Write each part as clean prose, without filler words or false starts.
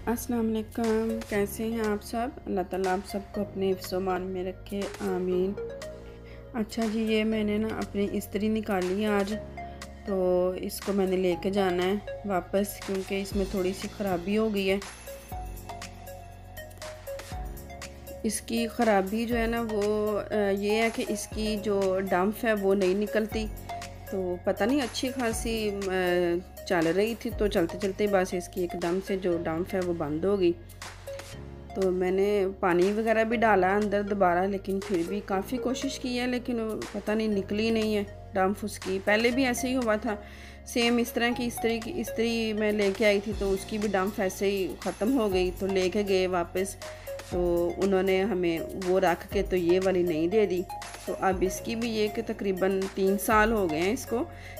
अस्सलाम वालेकुम। कैसे हैं आप सब? अल्लाह ताला आप सबको अपने हिफ्ज़-ओ-मान में रखे, आमीन। अच्छा जी, ये मैंने ना अपनी इस्त्री निकाली है आज, तो इसको मैंने लेके जाना है वापस, क्योंकि इसमें थोड़ी सी ख़राबी हो गई है। इसकी ख़राबी जो है ना वो ये है कि इसकी जो डंफ है वो नहीं निकलती। तो पता नहीं, अच्छी खासी चल रही थी, तो चलते चलते बस इसकी एकदम से जो डंफ है वो बंद हो गई। तो मैंने पानी वगैरह भी डाला अंदर दोबारा, लेकिन फिर भी काफ़ी कोशिश की है, लेकिन पता नहीं निकली नहीं है डंफ उसकी। पहले भी ऐसे ही हुआ था, सेम इस तरह की इस्त्री मैं लेके आई थी, तो उसकी भी डंफ ऐसे ही ख़त्म हो गई। तो लेके गए वापस, तो उन्होंने हमें वो रख के तो ये वाली नहीं दे दी। तो अब इसकी भी ये कि तकरीबन 3 साल हो गए हैं इसको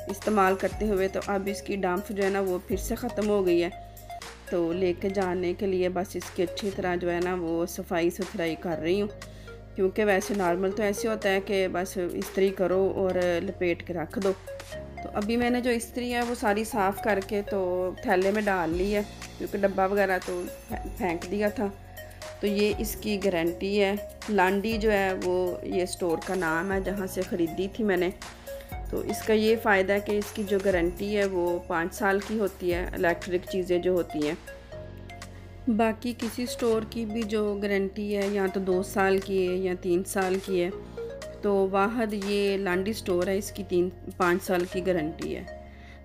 इस्तेमाल करते हुए, तो अब इसकी डंफ जो है ना वो फिर से ख़त्म हो गई है। तो लेके जाने के लिए बस इसकी अच्छी तरह जो है ना वो सफाई सुथराई कर रही हूँ, क्योंकि वैसे नॉर्मल तो ऐसे होता है कि बस इस्त्री करो और लपेट के रख दो। तो अभी मैंने जो इस्त्री है वो सारी साफ़ करके तो थैले में डाल ली है, क्योंकि डब्बा वगैरह तो फेंक दिया था। तो ये इसकी गारंटी है। लांडी जो है वो ये स्टोर का नाम है जहाँ से ख़रीदी थी मैंने। तो इसका ये फ़ायदा है कि इसकी जो गारंटी है वो 5 साल की होती है, इलेक्ट्रिक चीज़ें जो होती हैं। बाकी किसी स्टोर की भी जो गारंटी है या तो 2 साल की है या 3 साल की है, तो वाहद ये लांडी स्टोर है, इसकी 5 साल की गारंटी है।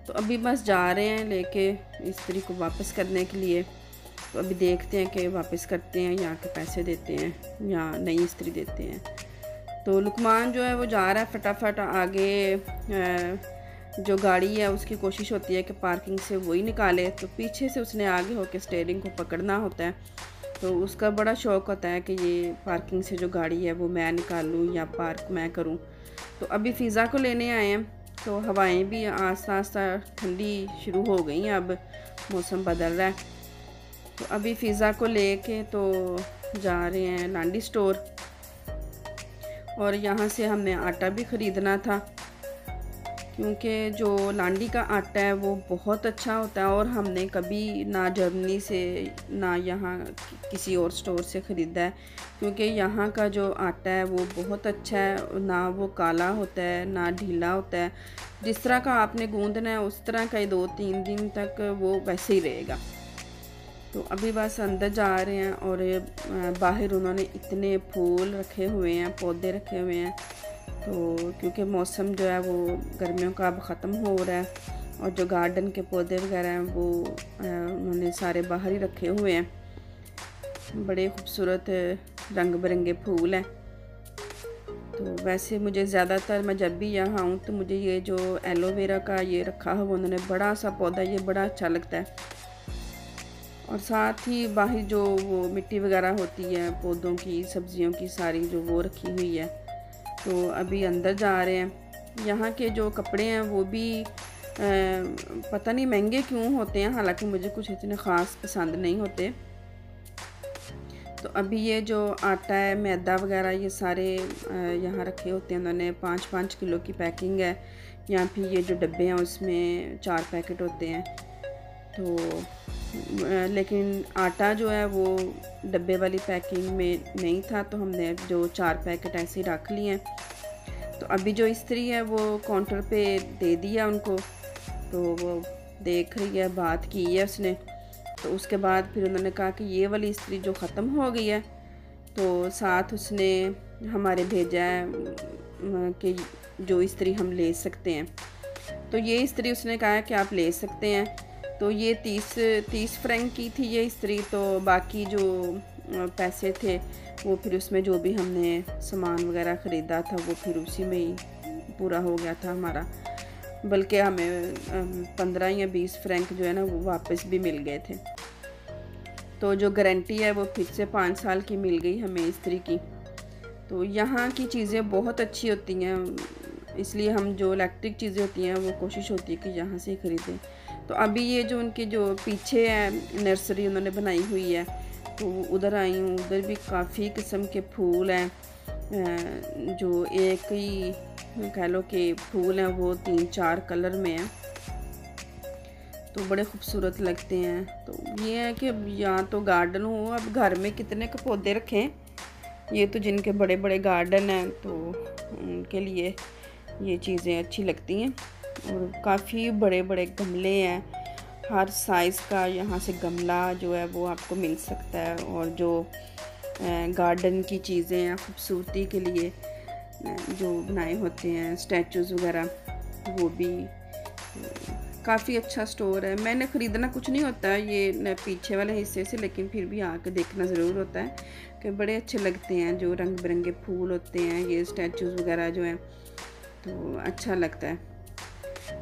तो अभी बस जा रहे हैं लेके इस्त्री को वापस करने के लिए। तो अभी देखते हैं कि वापस करते हैं या के पैसे देते हैं या नई इस्त्री देते हैं। तो लुकमान जो है वो जा रहा है फटाफट आगे। जो गाड़ी है उसकी कोशिश होती है कि पार्किंग से वही निकाले, तो पीछे से उसने आगे होकर स्टीयरिंग को पकड़ना होता है। तो उसका बड़ा शौक़ होता है कि ये पार्किंग से जो गाड़ी है वो मैं निकालूं या पार्क मैं करूं। तो अभी फ़िज़ा को लेने आए हैं, तो हवाएं भी आस्ता आस्ता ठंडी शुरू हो गई हैं, अब मौसम बदल रहा है। तो अभी फ़िज़ा को लेके तो जा रहे हैं लांडी स्टोर, और यहाँ से हमने आटा भी ख़रीदना था, क्योंकि जो लांडी का आटा है वो बहुत अच्छा होता है, और हमने कभी ना जर्मनी से ना यहाँ किसी और स्टोर से ख़रीदा है, क्योंकि यहाँ का जो आटा है वो बहुत अच्छा है, ना वो काला होता है ना ढीला होता है। जिस तरह का आपने गूंदना है उस तरह का ही 2-3 दिन तक वो वैसे ही रहेगा। तो अभी बस अंदर जा रहे हैं, और बाहर उन्होंने इतने फूल रखे हुए हैं, पौधे रखे हुए हैं। तो क्योंकि मौसम जो है वो गर्मियों का अब ख़त्म हो रहा है, और जो गार्डन के पौधे वगैरह हैं वो उन्होंने सारे बाहर ही रखे हुए हैं। बड़े खूबसूरत रंग बिरंगे फूल हैं। तो वैसे मुझे ज़्यादातर मैं जब भी यहाँ आऊँ तो मुझे ये जो एलोवेरा का ये रखा हुआ उन्होंने बड़ा सा पौधा, ये बड़ा अच्छा लगता है। और साथ ही बाहर जो वो मिट्टी वगैरह होती है पौधों की, सब्जियों की सारी जो वो रखी हुई है। तो अभी अंदर जा रहे हैं। यहाँ के जो कपड़े हैं वो भी पता नहीं महंगे क्यों होते हैं, हालांकि मुझे कुछ इतने ख़ास पसंद नहीं होते। तो अभी ये जो आटा है, मैदा वगैरह, ये सारे यहाँ रखे होते हैं उन्होंने। 5-5 किलो की पैकिंग है, या फिर ये जो डब्बे हैं उसमें 4 पैकेट होते हैं। तो लेकिन आटा जो है वो डब्बे वाली पैकिंग में नहीं था, तो हमने जो 4 पैकेट ऐसे ही रख लिए हैं। तो अभी जो इस्त्री है वो काउंटर पे दे दिया उनको, तो वो देख रही है, बात की है उसने। तो उसके बाद फिर उन्होंने कहा कि ये वाली इस्त्री जो ख़त्म हो गई है, तो साथ उसने हमारे भेजा है कि जो इस्त्री हम ले सकते हैं। तो ये इस्त्री उसने कहा है कि आप ले सकते हैं। तो ये 30 फ्रैंक की थी ये इस्त्री। तो बाकी जो पैसे थे वो फिर उसमें जो भी हमने सामान वगैरह ख़रीदा था वो फिर उसी में ही पूरा हो गया था हमारा। बल्कि हमें 15 या 20 फ्रैंक जो है ना वो वापस भी मिल गए थे। तो जो गारंटी है वो फिर से 5 साल की मिल गई हमें इस्त्री की। तो यहाँ की चीज़ें बहुत अच्छी होती हैं, इसलिए हम जो इलेक्ट्रिक चीज़ें होती हैं वो कोशिश होती है कि यहाँ से ही ख़रीदें। तो अभी ये जो उनके जो पीछे है नर्सरी उन्होंने बनाई हुई है, तो उधर आई हूँ। उधर भी काफ़ी किस्म के फूल हैं, जो एक ही कह लो कि फूल हैं वो 3-4 कलर में हैं। तो बड़े खूबसूरत लगते हैं। तो ये है कि यहाँ तो गार्डन हो, अब घर में कितने के पौधे रखें। ये तो जिनके बड़े बड़े गार्डन हैं तो उनके लिए ये चीज़ें अच्छी लगती हैं। और काफ़ी बड़े बड़े गमले हैं, हर साइज़ का यहाँ से गमला जो है वो आपको मिल सकता है। और जो गार्डन की चीज़ें हैं खूबसूरती के लिए जो बनाए होते हैं स्टैचूज़ वगैरह, वो भी काफ़ी अच्छा स्टोर है। मैंने ख़रीदना कुछ नहीं होता है ये पीछे वाले हिस्से से, लेकिन फिर भी आके देखना ज़रूर होता है कि बड़े अच्छे लगते हैं। जो रंग बिरंगे फूल होते हैं, ये स्टैचूज़ वगैरह जो हैं, तो अच्छा लगता है।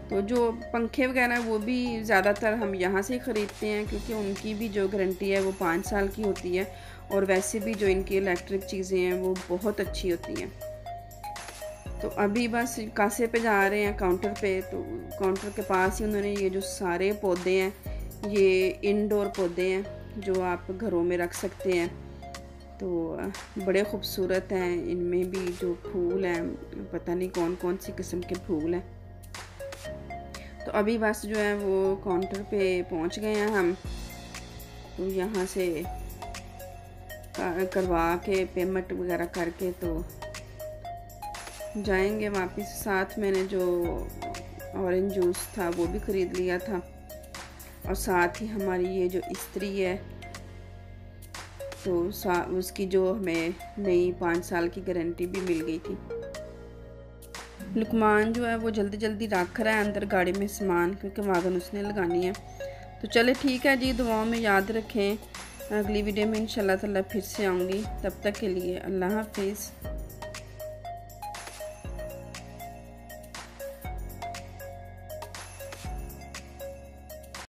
तो जो पंखे वगैरह वो भी ज़्यादातर हम यहाँ से ही ख़रीदते हैं, क्योंकि उनकी भी जो गारंटी है वो 5 साल की होती है। और वैसे भी जो इनकी इलेक्ट्रिक चीज़ें हैं वो बहुत अच्छी होती हैं। तो अभी बस कासे पे जा रहे हैं, काउंटर पे। तो काउंटर के पास ही उन्होंने ये जो सारे पौधे हैं, ये इंडोर पौधे हैं जो आप घरों में रख सकते हैं। तो बड़े खूबसूरत हैं। इनमें भी जो फूल हैं, पता नहीं कौन कौन सी किस्म के फूल हैं। तो अभी बस जो है वो काउंटर पे पहुंच गए हैं हम। तो यहाँ से करवा के पेमेंट वगैरह करके तो जाएंगे वापस। साथ मैंने जो ऑरेंज जूस था वो भी ख़रीद लिया था, और साथ ही हमारी ये जो इस्त्री है तो उसकी जो हमें नई 5 साल की गारंटी भी मिल गई थी। लुकमान जो है वो जल्दी जल्दी रख रहा है अंदर गाड़ी में सामान, क्योंकि वागन उसने लगानी है। तो चले ठीक है जी, दुआओं में याद रखें। अगली वीडियो में इंशाल्लाह ताला फिर से आऊँगी। तब तक के लिए अल्लाह हाफिज़।